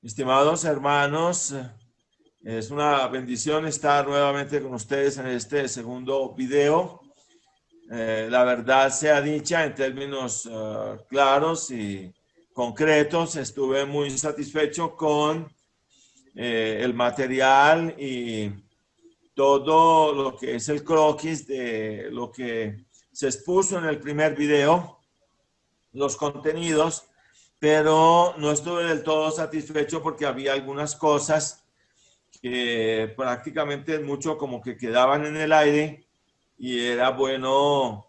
Estimados hermanos, es una bendición estar nuevamente con ustedes en este segundo video. La verdad sea dicha, en términos claros y concretos, estuve muy satisfecho con el material y todo lo que es el croquis de lo que se expuso en el primer video, los contenidos, pero no estuve del todo satisfecho porque había algunas cosas que prácticamente mucho como que quedaban en el aire y era bueno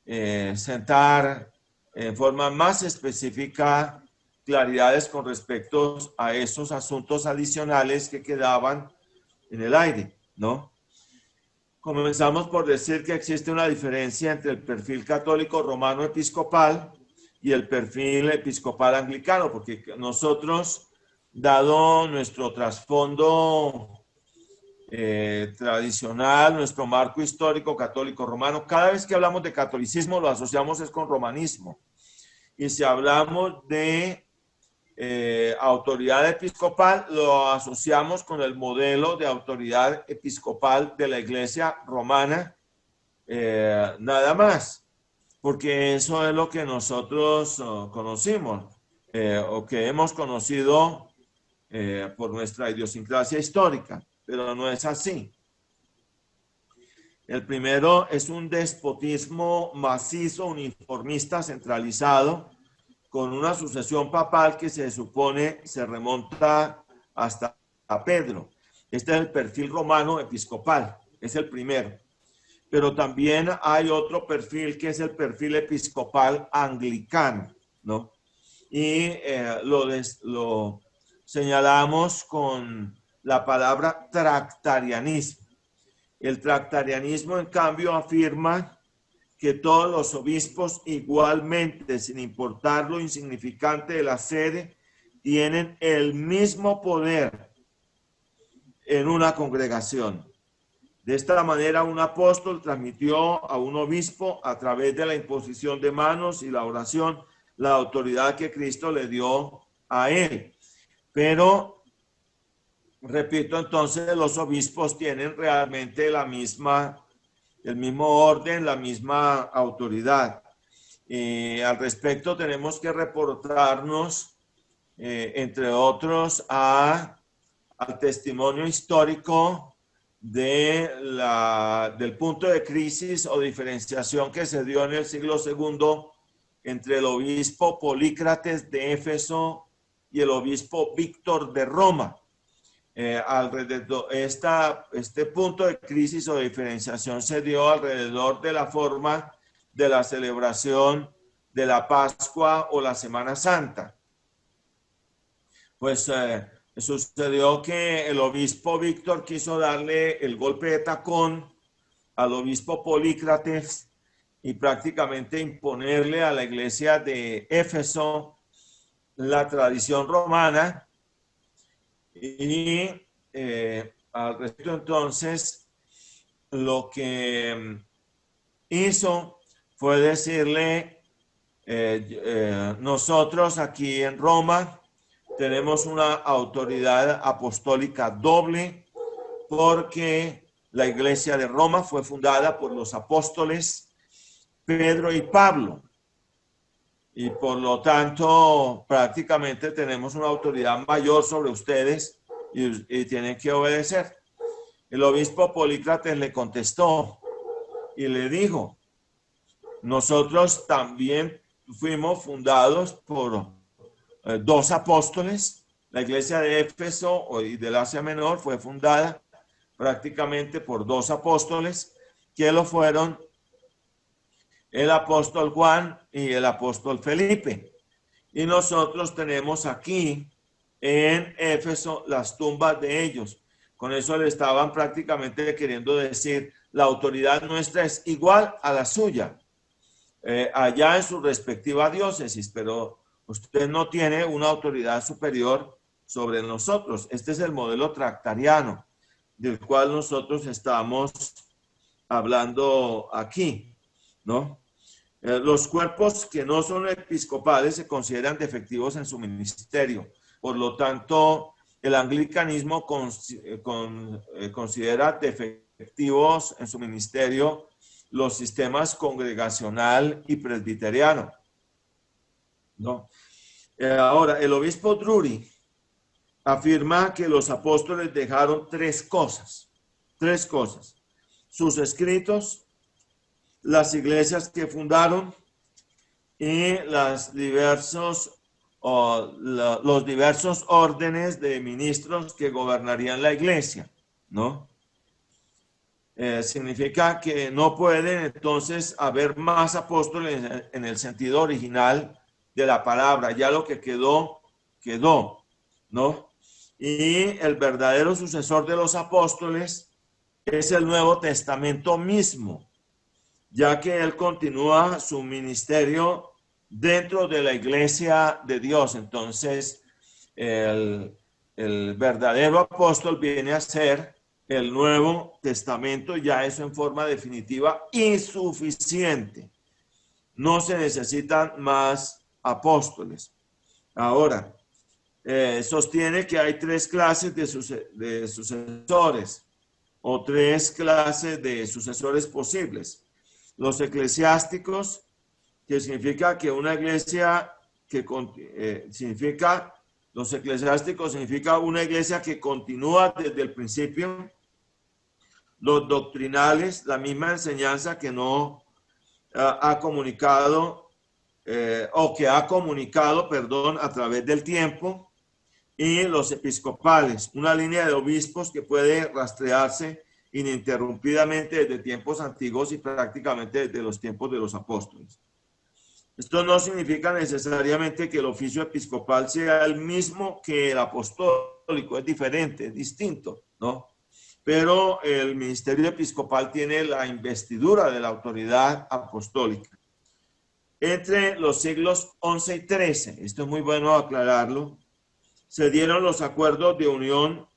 sentar en forma más específica claridades con respecto a esos asuntos adicionales que quedaban en el aire, ¿no? Comenzamos por decir que existe una diferencia entre el perfil católico romano episcopal y el perfil episcopal anglicano, porque nosotros, dado nuestro trasfondo tradicional, nuestro marco histórico católico romano, cada vez que hablamos de catolicismo lo asociamos es con romanismo. Y si hablamos de autoridad episcopal, lo asociamos con el modelo de autoridad episcopal de la Iglesia romana, nada más, porque eso es lo que nosotros conocimos o que hemos conocido por nuestra idiosincrasia histórica, pero no es así. El primero es un despotismo macizo, uniformista, centralizado, con una sucesión papal que se supone se remonta hasta a Pedro. Este es el perfil romano episcopal, es el primero. Pero también hay otro perfil que es el perfil episcopal anglicano, ¿no? Y lo señalamos con la palabra tractarianismo. El tractarianismo, en cambio, afirma que todos los obispos igualmente, sin importar lo insignificante de la sede, tienen el mismo poder en una congregación. De esta manera, un apóstol transmitió a un obispo, a través de la imposición de manos y la oración, la autoridad que Cristo le dio a él. Pero, repito, entonces los obispos tienen realmente el mismo orden, la misma autoridad. Al respecto, tenemos que reportarnos, entre otros, al testimonio histórico del punto de crisis o diferenciación que se dio en el siglo II entre el obispo Polícrates de Éfeso y el obispo Víctor de Roma. Alrededor, este punto de crisis o de diferenciación se dio alrededor de la forma de la celebración de la Pascua o la Semana Santa. Pues sucedió que el obispo Víctor quiso darle el golpe de tacón al obispo Polícrates y prácticamente imponerle a la iglesia de Éfeso la tradición romana. Y al respecto, entonces, lo que hizo fue decirle, nosotros aquí en Roma tenemos una autoridad apostólica doble porque la iglesia de Roma fue fundada por los apóstoles Pedro y Pablo. Y por lo tanto, prácticamente tenemos una autoridad mayor sobre ustedes y tienen que obedecer. El obispo Polícrates le contestó y le dijo, nosotros también fuimos fundados por dos apóstoles. La iglesia de Éfeso y del Asia Menor fue fundada prácticamente por dos apóstoles que lo fueron el apóstol Juan y el apóstol Felipe. Y nosotros tenemos aquí en Éfeso las tumbas de ellos. Con eso le estaban prácticamente queriendo decir, la autoridad nuestra es igual a la suya, allá en su respectiva diócesis, pero usted no tiene una autoridad superior sobre nosotros. Este es el modelo tractariano del cual nosotros estamos hablando aquí, ¿no? Los cuerpos que no son episcopales se consideran defectivos en su ministerio. Por lo tanto, el anglicanismo considera defectivos en su ministerio los sistemas congregacional y presbiteriano, ¿no? Ahora, el obispo Drury afirma que los apóstoles dejaron tres cosas. Sus escritos, las iglesias que fundaron y los diversos órdenes de ministros que gobernarían la iglesia, ¿no? Significa que no pueden entonces haber más apóstoles en el sentido original de la palabra. Ya lo que quedó, ¿no? Y el verdadero sucesor de los apóstoles es el Nuevo Testamento mismo, ya que él continúa su ministerio dentro de la iglesia de Dios. Entonces, el verdadero apóstol viene a ser el Nuevo Testamento, ya eso en forma definitiva y suficiente. No se necesitan más apóstoles. Ahora, sostiene que hay tres clases de sucesores o tres clases de sucesores posibles. Los eclesiásticos, que significa que una iglesia los eclesiásticos significa una iglesia que continúa desde el principio. Los doctrinales, la misma enseñanza que no ha comunicado perdón, a través del tiempo. Y los episcopales, una línea de obispos que puede rastrearse ininterrumpidamente desde tiempos antiguos y prácticamente desde los tiempos de los apóstoles. Esto no significa necesariamente que el oficio episcopal sea el mismo que el apostólico, es diferente, es distinto, ¿no? Pero el ministerio episcopal tiene la investidura de la autoridad apostólica. Entre los siglos XI y XIII, esto es muy bueno aclararlo, se dieron los acuerdos de unión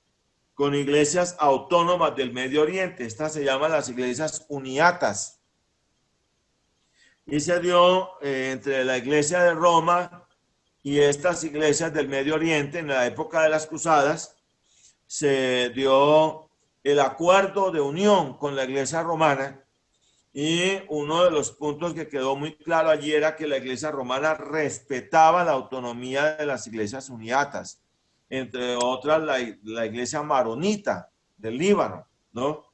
con iglesias autónomas del Medio Oriente. Estas se llaman las iglesias uniatas. Y se dio entre la iglesia de Roma y estas iglesias del Medio Oriente en la época de las cruzadas, se dio el acuerdo de unión con la iglesia romana. Y uno de los puntos que quedó muy claro allí era que la iglesia romana respetaba la autonomía de las iglesias uniatas, entre otras la iglesia maronita del Líbano, ¿no?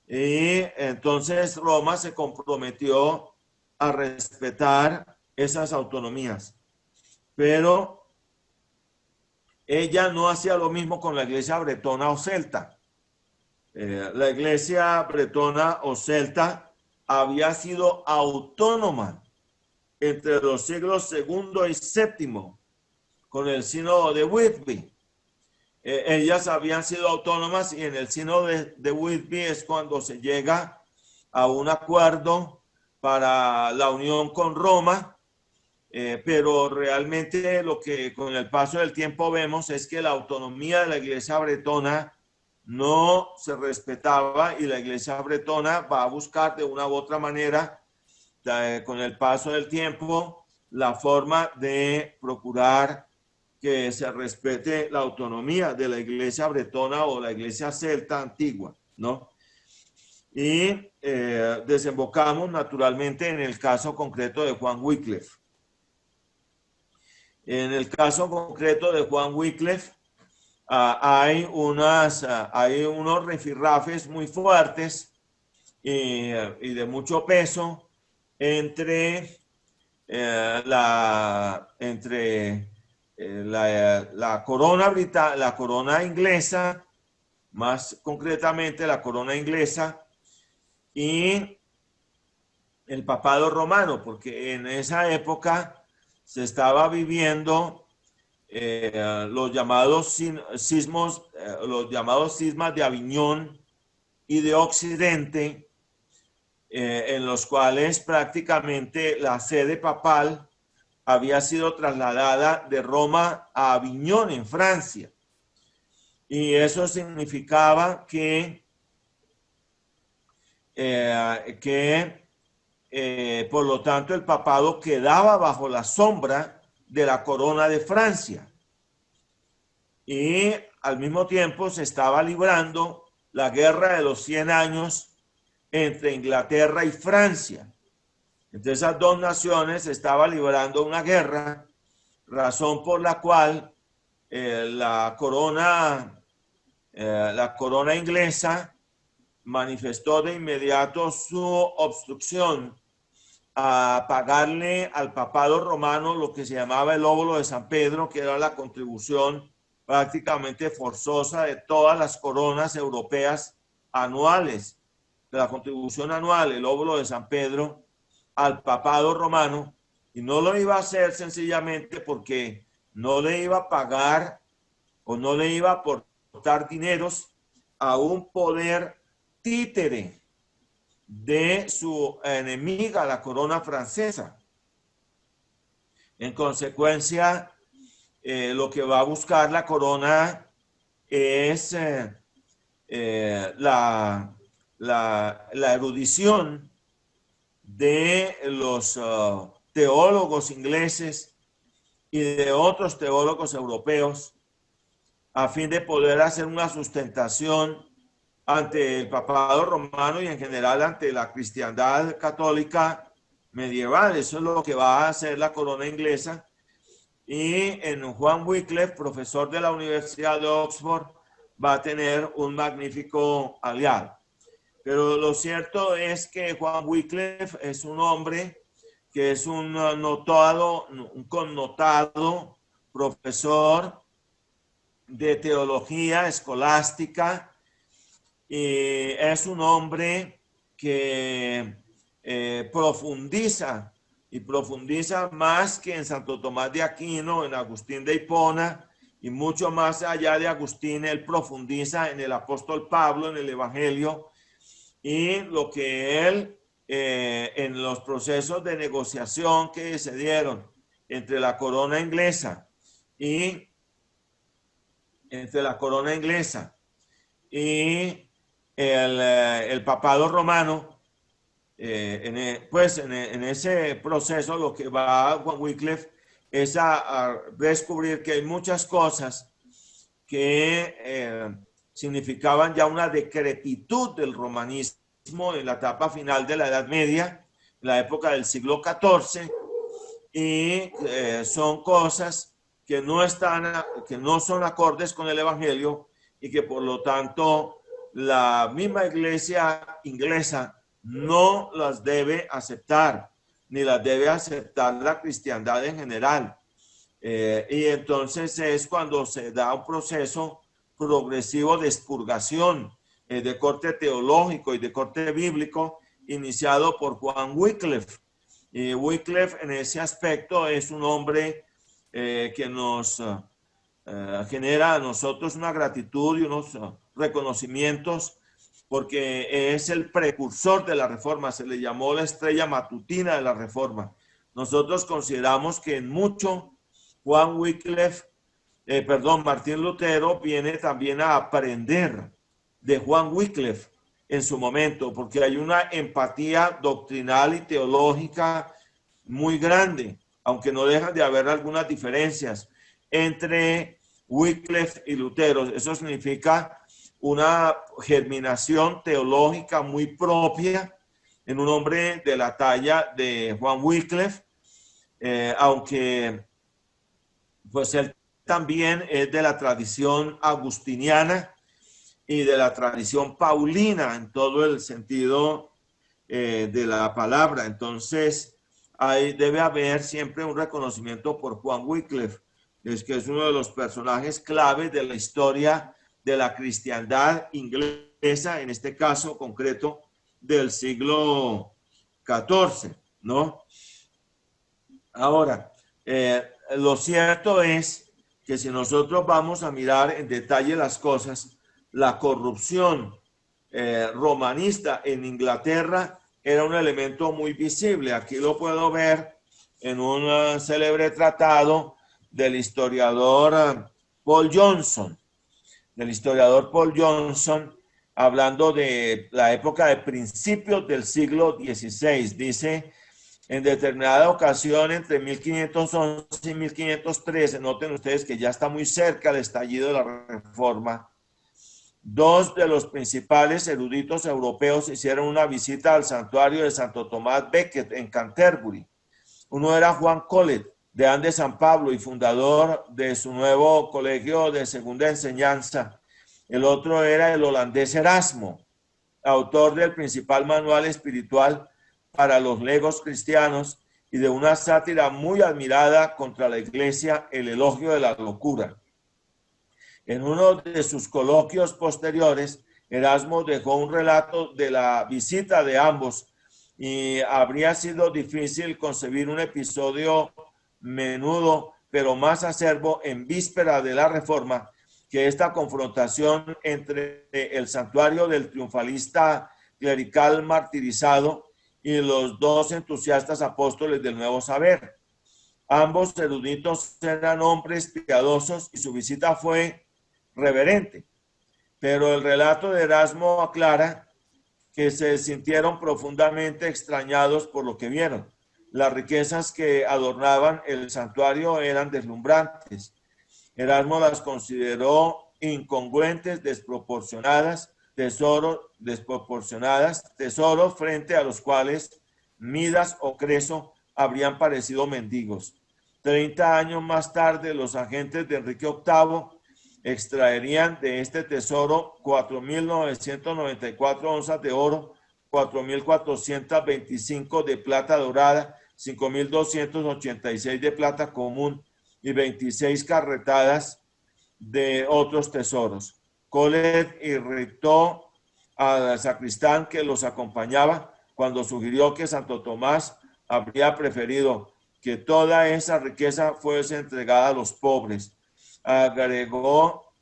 Y entonces Roma se comprometió a respetar esas autonomías, pero ella no hacía lo mismo con la iglesia bretona o celta. La iglesia bretona o celta había sido autónoma entre los siglos II y VII con el sínodo de Whitby. Ellas habían sido autónomas y en el sínodo de Whitby es cuando se llega a un acuerdo para la unión con Roma, pero realmente lo que con el paso del tiempo vemos es que la autonomía de la iglesia bretona no se respetaba y la iglesia bretona va a buscar de una u otra manera, con el paso del tiempo, la forma de procurar que se respete la autonomía de la iglesia bretona o la iglesia celta antigua, ¿no? Y desembocamos naturalmente en el caso concreto de Juan Wycliffe. En el caso concreto de Juan Wycliffe, hay unos rifirrafes muy fuertes y de mucho peso entre la corona inglesa, más concretamente la corona inglesa, y el papado romano, porque en esa época se estaba viviendo los llamados cismas de Aviñón y de Occidente, en los cuales prácticamente la sede papal había sido trasladada de Roma a Aviñón, en Francia. Y eso significaba que por lo tanto el papado quedaba bajo la sombra de la corona de Francia. y al mismo tiempo se estaba librando la guerra de los 100 años entre Inglaterra y Francia. Entre esas dos naciones se estaba librando una guerra, razón por la cual la corona inglesa manifestó de inmediato su obstrucción a pagarle al papado romano lo que se llamaba el óbolo de San Pedro, que era la contribución prácticamente forzosa de todas las coronas europeas anuales, de la contribución anual, el óbolo de San Pedro, al papado romano, y no lo iba a hacer sencillamente porque no le iba a pagar o no le iba a aportar dineros a un poder títere de su enemiga, la corona francesa. En consecuencia, lo que va a buscar la corona es la erudición de los teólogos ingleses y de otros teólogos europeos a fin de poder hacer una sustentación ante el papado romano y en general ante la cristiandad católica medieval. Eso es lo que va a hacer la corona inglesa. Y en Juan Wycliffe, profesor de la Universidad de Oxford, va a tener un magnífico aliado. Pero lo cierto es que Juan Wycliffe es un hombre que es un connotado profesor de teología escolástica, y es un hombre que profundiza más que en Santo Tomás de Aquino, en Agustín de Hipona, y mucho más allá de Agustín. Él profundiza en el apóstol Pablo, en el Evangelio, y lo que él, en los procesos de negociación que se dieron entre la corona inglesa y el papado romano, en ese proceso lo que va Juan Wycliffe es a descubrir que hay muchas cosas que significaban ya una decrepitud del romanismo en la etapa final de la Edad Media, en la época del siglo XIV, y son cosas que no son acordes con el Evangelio, y que por lo tanto la misma iglesia inglesa no las debe aceptar, ni las debe aceptar la cristiandad en general. Y entonces es cuando se da un proceso progresivo de expurgación de corte teológico y de corte bíblico, iniciado por Juan Wycliffe. Y Wycliffe en ese aspecto es un hombre que nos genera a nosotros una gratitud y unos reconocimientos, porque es el precursor de la Reforma. Se le llamó la estrella matutina de la Reforma. Nosotros consideramos que en mucho Martín Lutero viene también a aprender de Juan Wycliffe en su momento, porque hay una empatía doctrinal y teológica muy grande, aunque no dejan de haber algunas diferencias entre Wycliffe y Lutero. Eso significa una germinación teológica muy propia en un hombre de la talla de Juan Wycliffe, aunque pues él también es de la tradición agustiniana y de la tradición paulina en todo el sentido de la palabra. Entonces, debe haber siempre un reconocimiento por Juan Wycliffe, es que es uno de los personajes claves de la historia de la cristiandad inglesa, en este caso concreto del siglo XIV, ¿no? Ahora, lo cierto es que si nosotros vamos a mirar en detalle las cosas, la corrupción romanista en Inglaterra era un elemento muy visible. Aquí lo puedo ver en un célebre tratado del historiador Paul Johnson. Hablando de la época de principios del siglo XVI. Dice: En determinada ocasión, entre 1511 y 1513, noten ustedes que ya está muy cerca el estallido de la Reforma, dos de los principales eruditos europeos hicieron una visita al santuario de Santo Tomás Becket en Canterbury. Uno era Juan Colet, deán de San Pablo y fundador de su nuevo colegio de segunda enseñanza. El otro era el holandés Erasmo, autor del principal manual espiritual para los legos cristianos y de una sátira muy admirada contra la iglesia, El elogio de la locura. En uno de sus coloquios posteriores, Erasmo dejó un relato de la visita de ambos y habría sido difícil concebir un episodio menudo, pero más acerbo en víspera de la Reforma, que esta confrontación entre el santuario del triunfalista clerical martirizado y los dos entusiastas apóstoles del nuevo saber. Ambos eruditos eran hombres piadosos y su visita fue reverente, pero el relato de Erasmo aclara que se sintieron profundamente extrañados por lo que vieron. Las riquezas que adornaban el santuario eran deslumbrantes. Erasmo las consideró incongruentes, desproporcionadas, tesoros frente a los cuales Midas o Creso habrían parecido mendigos. 30 años más tarde, los agentes de Enrique VIII extraerían de este tesoro 4.994 onzas de oro, 4.425 de plata dorada, 5.286 de plata común y 26 carretadas de otros tesoros. Colet irritó al sacristán que los acompañaba cuando sugirió que Santo Tomás habría preferido que toda esa riqueza fuese entregada a los pobres. Agregó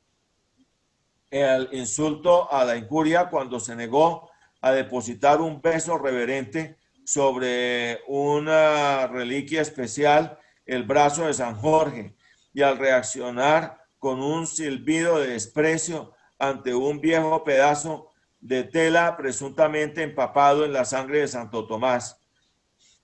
el insulto a la injuria cuando se negó a depositar un beso reverente sobre una reliquia especial, el brazo de San Jorge, y al reaccionar con un silbido de desprecio ante un viejo pedazo de tela presuntamente empapado en la sangre de Santo Tomás.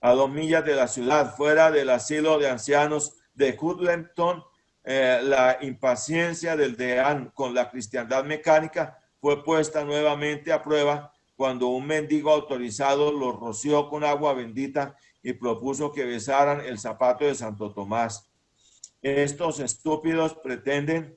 A 2 millas de la ciudad, fuera del asilo de ancianos de Hudlempton, la impaciencia del deán con la cristiandad mecánica fue puesta nuevamente a prueba cuando un mendigo autorizado los roció con agua bendita y propuso que besaran el zapato de Santo Tomás. Estos estúpidos pretenden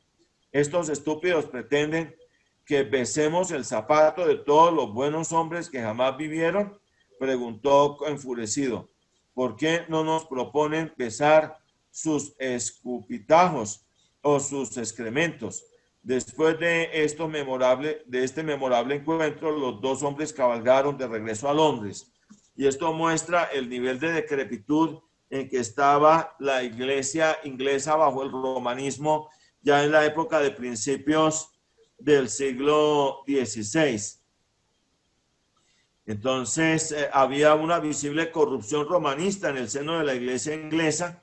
que besemos el zapato de todos los buenos hombres que jamás vivieron, preguntó enfurecido. ¿Por qué no nos proponen besar sus escupitajos o sus excrementos? Después de este memorable encuentro, los dos hombres cabalgaron de regreso a Londres. Y esto muestra el nivel de decrepitud en que estaba la iglesia inglesa bajo el romanismo ya en la época de principios del siglo XVI. Entonces, había una visible corrupción romanista en el seno de la iglesia inglesa,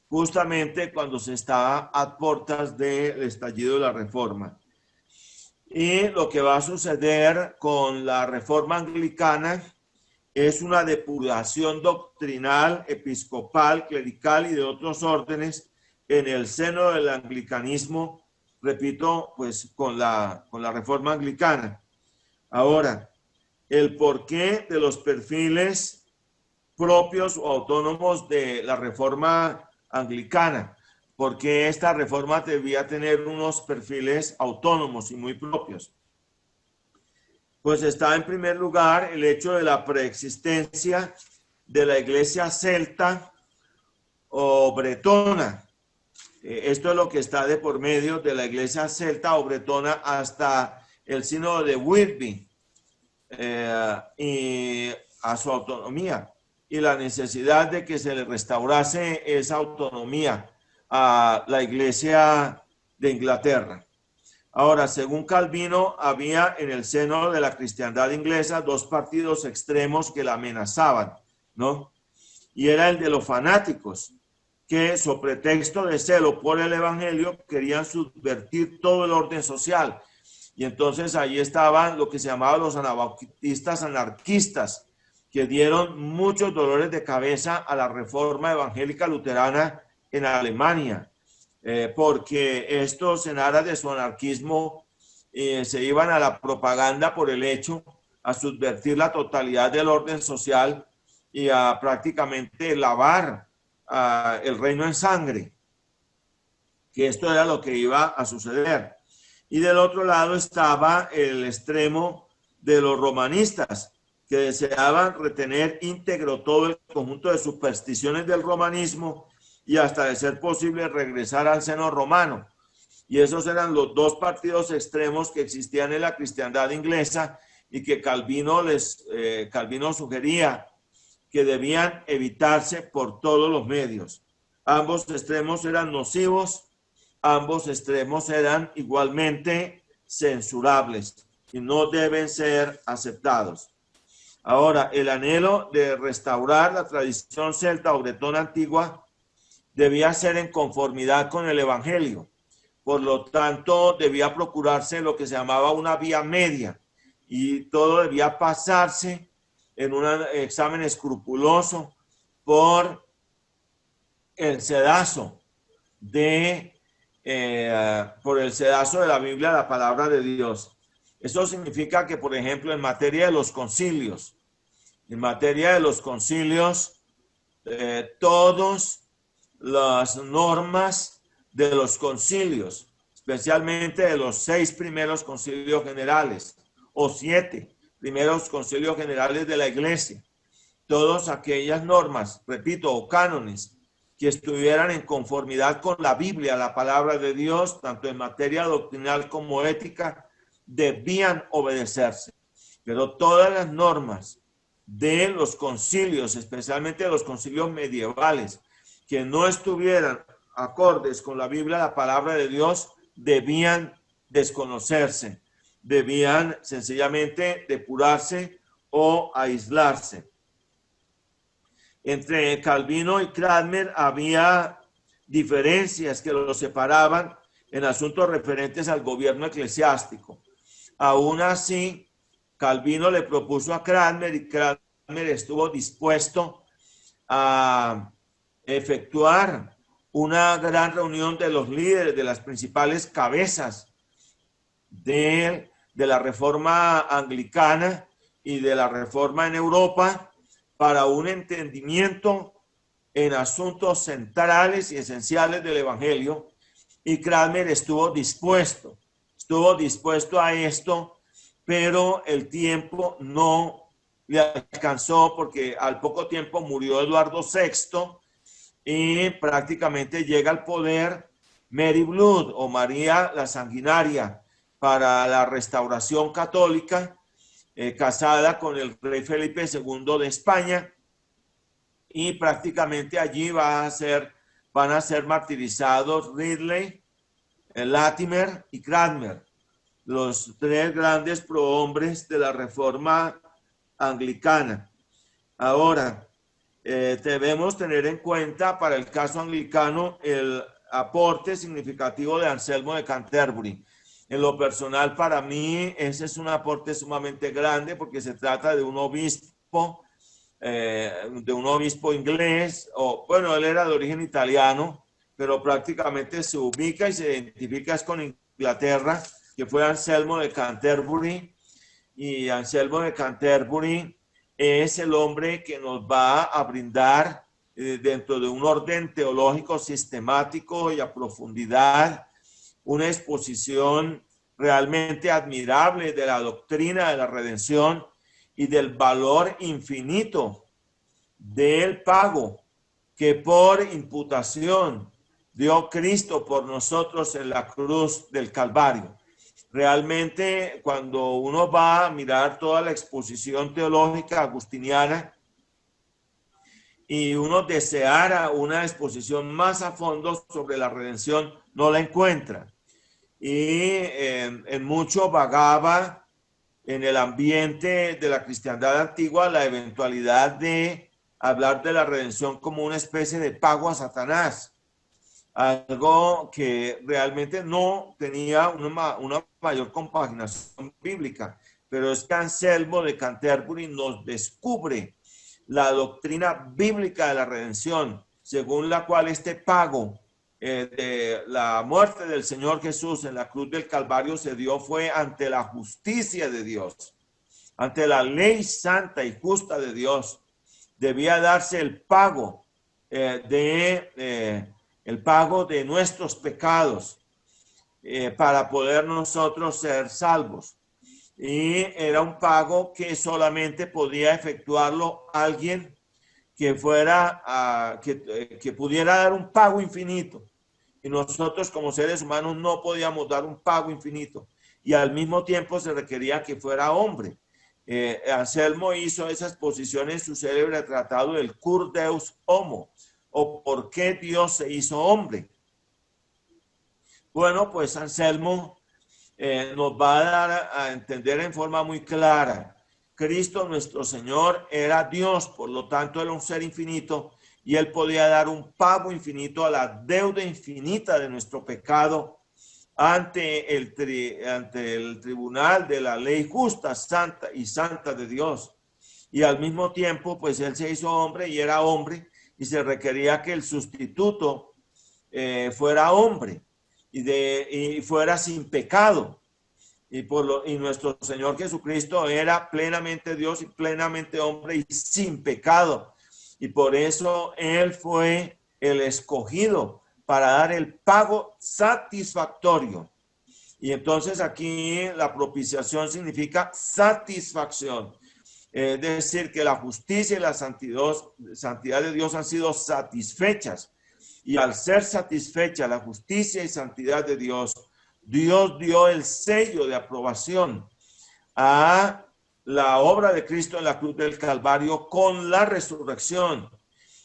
justamente cuando se estaba a puertas del estallido de la Reforma. Y lo que va a suceder con la Reforma anglicana es una depuración doctrinal, episcopal, clerical y de otros órdenes en el seno del anglicanismo, repito, pues con la Reforma anglicana. Ahora, el porqué de los perfiles propios o autónomos de la Reforma anglicana, porque esta reforma debía tener unos perfiles autónomos y muy propios. Pues está en primer lugar el hecho de la preexistencia de la iglesia celta o bretona. Esto es lo que está de por medio de la iglesia celta o bretona hasta el sínodo de Whitby y a su autonomía y la necesidad de que se le restaurase esa autonomía a la iglesia de Inglaterra. Ahora, según Calvino, había en el seno de la cristiandad inglesa dos partidos extremos que la amenazaban, ¿no? Y era el de los fanáticos, que sobre pretexto de celo por el evangelio querían subvertir todo el orden social. Y entonces ahí estaban lo que se llamaban los anabautistas anarquistas, que dieron muchos dolores de cabeza a la reforma evangélica luterana en Alemania, porque estos en aras de su anarquismo se iban a la propaganda por el hecho a subvertir la totalidad del orden social y a prácticamente lavar el reino en sangre, que esto era lo que iba a suceder. Y del otro lado estaba el extremo de los romanistas, que deseaban retener íntegro todo el conjunto de supersticiones del romanismo y hasta de ser posible regresar al seno romano. Y esos eran los dos partidos extremos que existían en la cristiandad inglesa y que Calvino sugería que debían evitarse por todos los medios. Ambos extremos eran nocivos, ambos extremos eran igualmente censurables y no deben ser aceptados. Ahora, el anhelo de restaurar la tradición celta o bretona antigua debía ser en conformidad con el Evangelio. Por lo tanto, debía procurarse lo que se llamaba una vía media y todo debía pasarse en un examen escrupuloso por el sedazo de la Biblia, la palabra de Dios. Eso significa que, por ejemplo, en materia de los concilios, todas las normas de los concilios, especialmente de los 6 primeros concilios generales o 7 primeros concilios generales de la iglesia, todas aquellas normas, repito, o cánones, que estuvieran en conformidad con la Biblia, la palabra de Dios, tanto en materia doctrinal como ética, debían obedecerse. Pero todas las normas de los concilios, especialmente de los concilios medievales, que no estuvieran acordes con la Biblia, la palabra de Dios, debían desconocerse, debían sencillamente depurarse o aislarse. Entre Calvino y Cranmer había diferencias que los separaban en asuntos referentes al gobierno eclesiástico. Aún así, Calvino le propuso a Cranmer y Cranmer estuvo dispuesto a efectuar una gran reunión de los líderes, de las principales cabezas de la reforma anglicana y de la reforma en Europa para un entendimiento en asuntos centrales y esenciales del Evangelio, y Cranmer estuvo dispuesto a esto, pero el tiempo no le alcanzó porque al poco tiempo murió Eduardo VI y prácticamente llega al poder Mary Blood o María la Sanguinaria para la restauración católica, casada con el rey Felipe II de España, y prácticamente allí van a ser martirizados Ridley, Latimer y Cranmer, los 3 grandes prohombres de la reforma anglicana. Ahora, debemos tener en cuenta para el caso anglicano el aporte significativo de Anselmo de Canterbury. En lo personal, para mí, ese es un aporte sumamente grande porque se trata de un obispo inglés, o bueno, él era de origen italiano, pero prácticamente se ubica y se identifica con Inglaterra, que fue Anselmo de Canterbury, y Anselmo de Canterbury es el hombre que nos va a brindar dentro de un orden teológico sistemático y a profundidad una exposición realmente admirable de la doctrina de la redención y del valor infinito del pago que por imputación dio Cristo por nosotros en la cruz del Calvario. Realmente, cuando uno va a mirar toda la exposición teológica agustiniana y uno deseara una exposición más a fondo sobre la redención, no la encuentra. Y en mucho vagaba en el ambiente de la cristiandad antigua la eventualidad de hablar de la redención como una especie de pago a Satanás, algo que realmente no tenía una mayor compaginación bíblica, pero es que Anselmo de Canterbury nos descubre la doctrina bíblica de la redención, según la cual este pago de la muerte del Señor Jesús en la cruz del Calvario se dio fue ante la justicia de Dios, ante la ley santa y justa de Dios. Debía darse el pago de nuestros pecados para poder nosotros ser salvos. Y era un pago que solamente podía efectuarlo alguien que fuera, que pudiera dar un pago infinito. Y nosotros como seres humanos no podíamos dar un pago infinito. Y al mismo tiempo se requería que fuera hombre. Anselmo hizo esa exposición en su célebre tratado del Cur Deus Homo, o por qué Dios se hizo hombre. Bueno, pues Anselmo nos va a dar a entender en forma muy clara. Cristo nuestro Señor era Dios, por lo tanto era un ser infinito y Él podía dar un pago infinito a la deuda infinita de nuestro pecado ante el tribunal de la ley justa, santa y santa de Dios. Y al mismo tiempo, pues Él se hizo hombre y era hombre y se requería que el sustituto fuera hombre y fuera sin pecado. Y nuestro Señor Jesucristo era plenamente Dios y plenamente hombre y sin pecado. Y por eso Él fue el escogido para dar el pago satisfactorio. Y entonces aquí la propiciación significa satisfacción. Es decir, que la justicia y la santidad de Dios han sido satisfechas. Y al ser satisfecha la justicia y santidad de Dios, Dios dio el sello de aprobación a la obra de Cristo en la cruz del Calvario con la resurrección.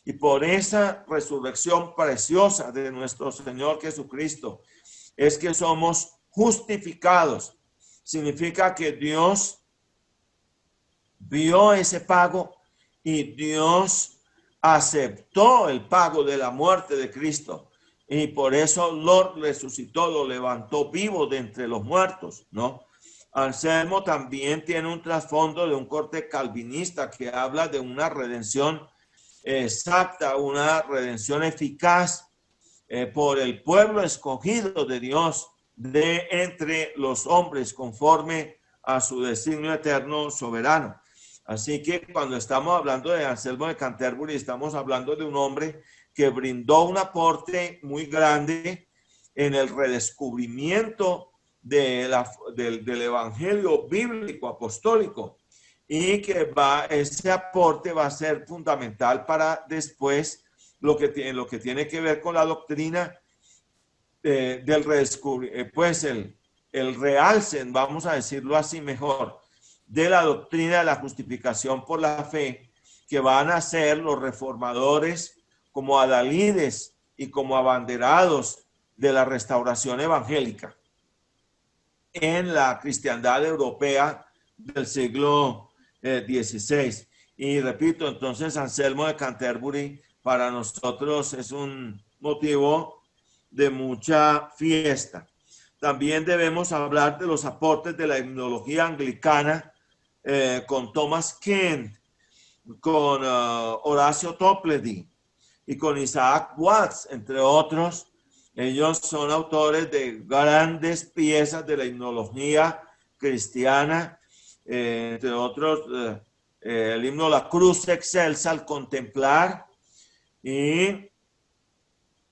Y por esa resurrección preciosa de nuestro Señor Jesucristo es que somos justificados. Significa que Dios vio ese pago y Dios aceptó el pago de la muerte de Cristo. Y por eso lo resucitó, lo levantó vivo de entre los muertos, ¿no? Anselmo también tiene un trasfondo de un corte calvinista que habla de una redención exacta, una redención eficaz por el pueblo escogido de Dios de entre los hombres conforme a su designio eterno soberano. Así que cuando estamos hablando de Anselmo de Canterbury, estamos hablando de un hombre que brindó un aporte muy grande en el redescubrimiento del evangelio bíblico apostólico y que ese aporte va a ser fundamental para después lo que tiene que ver con la doctrina del redescubrimiento, pues el realce, vamos a decirlo así mejor, de la doctrina de la justificación por la fe, que van a ser los reformadores como adalides y como abanderados de la restauración evangélica en la cristiandad europea del siglo XVI. Y repito, entonces Anselmo de Canterbury para nosotros es un motivo de mucha fiesta. También debemos hablar de los aportes de la himnología anglicana con Thomas Kent, con Horacio Toplady y con Isaac Watts, entre otros. Ellos son autores de grandes piezas de la himnología cristiana, entre otros el himno La Cruz Excelsa al Contemplar y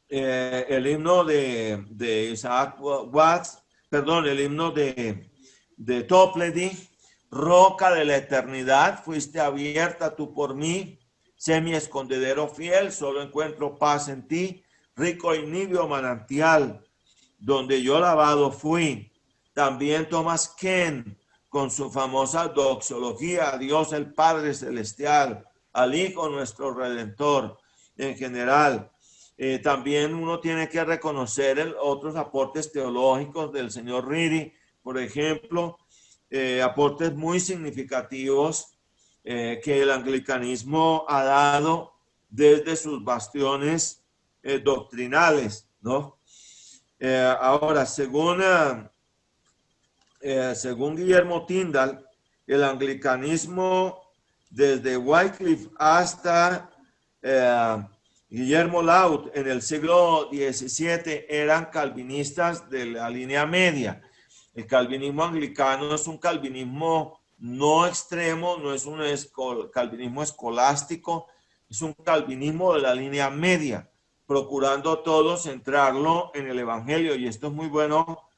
el himno de Isaac Watts, perdón, el himno de Toplady, Roca de la eternidad, fuiste abierta tú por mí, sé mi escondedero fiel, solo encuentro paz en ti, rico y nibio manantial, donde yo lavado fui. También Thomas Kent, con su famosa doxología a Dios el Padre Celestial, al Hijo nuestro Redentor, en general. También uno tiene que reconocer otros aportes teológicos del señor Reedy, por ejemplo, aportes muy significativos que el anglicanismo ha dado desde sus bastiones doctrinales, ¿no? Ahora, según Guillermo Tyndall, el anglicanismo desde Wycliffe hasta Guillermo Laud en el siglo XVII eran calvinistas de la línea media. El calvinismo anglicano es un calvinismo no extremo, no es un calvinismo escolástico, es un calvinismo de la línea media, procurando todo centrarlo en el evangelio, y esto es muy bueno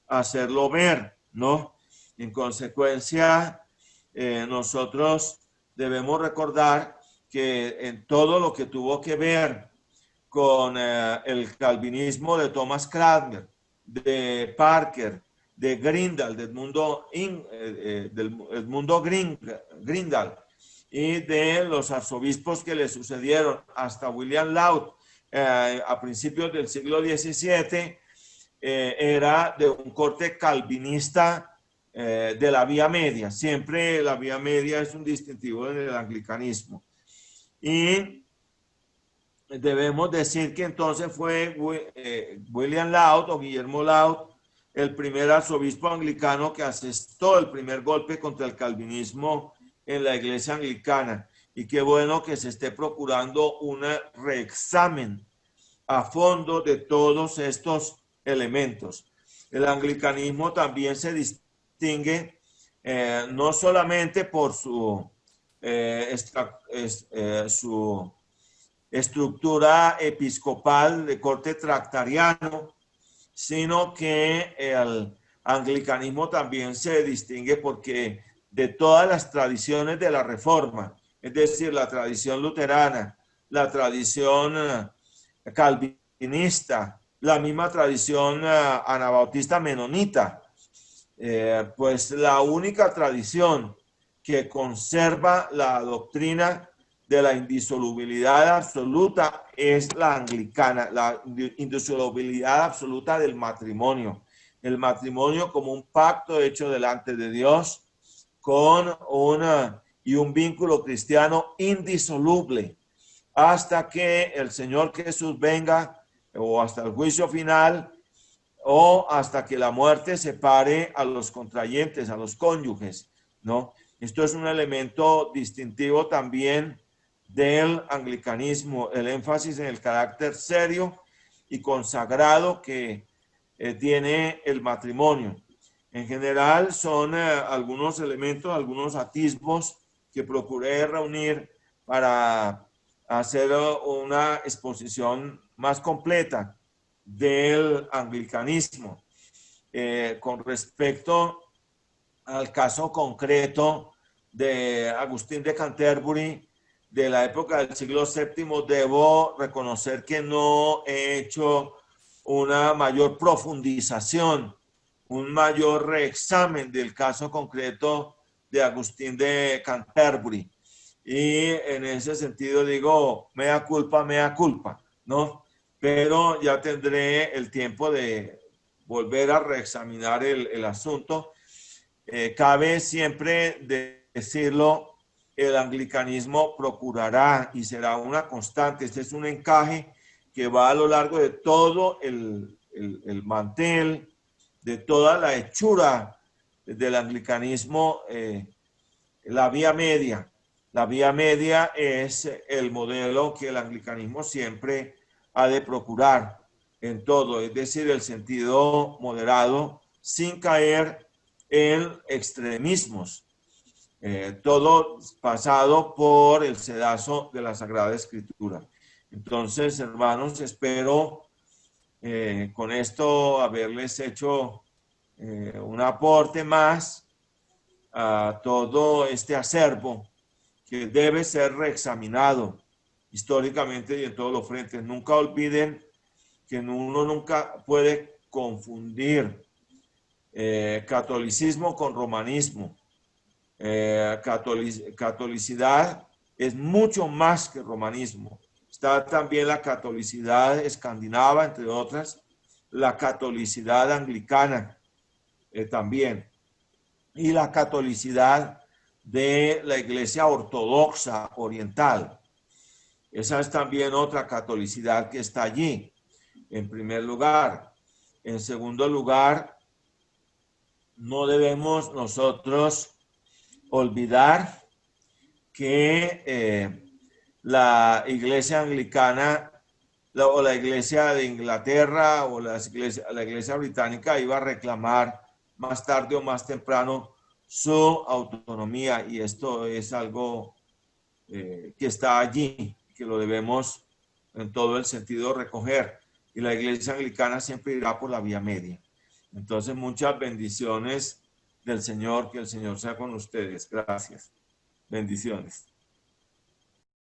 hacerlo ver, ¿no? En consecuencia, nosotros debemos recordar que en todo lo que tuvo que ver con el calvinismo de Thomas Cranmer, de Parker, de Grindal, del mundo Grindal, y de los arzobispos que le sucedieron hasta William Laud a principios del siglo XVII, era de un corte calvinista de la vía media. Siempre la vía media es un distintivo en el anglicanismo. Y debemos decir que entonces fue William Laud o Guillermo Laud el primer arzobispo anglicano que asestó el primer golpe contra el calvinismo en la iglesia anglicana. Y qué bueno que se esté procurando un reexamen a fondo de todos estos elementos. El anglicanismo también se distingue no solamente por su estructura episcopal de corte tractariano, sino que el anglicanismo también se distingue porque de todas las tradiciones de la Reforma, es decir, la tradición luterana, la tradición calvinista, la misma tradición anabautista menonita, pues la única tradición que conserva la doctrina de la indisolubilidad absoluta es la anglicana, la indisolubilidad absoluta del matrimonio. El matrimonio como un pacto hecho delante de Dios con un vínculo cristiano indisoluble hasta que el Señor Jesús venga, o hasta el juicio final, o hasta que la muerte separe a los contrayentes, a los cónyuges, ¿no? Esto es un elemento distintivo también del anglicanismo, el énfasis en el carácter serio y consagrado que tiene el matrimonio. En general son algunos elementos, algunos atisbos que procuré reunir para hacer una exposición más completa del anglicanismo. Con respecto al caso concreto de Agustín de Canterbury, de la época del siglo VII, debo reconocer que no he hecho una mayor profundización, un mayor reexamen del caso concreto de Agustín de Canterbury. Y en ese sentido digo, mea culpa, ¿no? Pero ya tendré el tiempo de volver a reexaminar el asunto. Cabe siempre decirlo, el anglicanismo procurará y será una constante. Este es un encaje que va a lo largo de todo el mantel, de toda la hechura del anglicanismo, la vía media. La vía media es el modelo que el anglicanismo siempre ha de procurar en todo, es decir, el sentido moderado, sin caer en extremismos. Todo pasado por el sedazo de la Sagrada Escritura. Entonces, hermanos, espero con esto haberles hecho un aporte más a todo este acervo que debe ser reexaminado históricamente y en todos los frentes. Nunca olviden que uno nunca puede confundir catolicismo con romanismo. Catolicidad es mucho más que romanismo. Está también la catolicidad escandinava, entre otras, la catolicidad anglicana también, y la catolicidad de la Iglesia Ortodoxa Oriental. Esa es también otra catolicidad que está allí, en primer lugar. En segundo lugar, no debemos nosotros olvidar que la iglesia anglicana o la iglesia de Inglaterra o la iglesia británica iba a reclamar más tarde o más temprano su autonomía, y esto es algo que está allí, que lo debemos en todo el sentido recoger, y la iglesia anglicana siempre irá por la vía media. Entonces, muchas bendiciones del Señor, que el Señor sea con ustedes. Gracias. Bendiciones.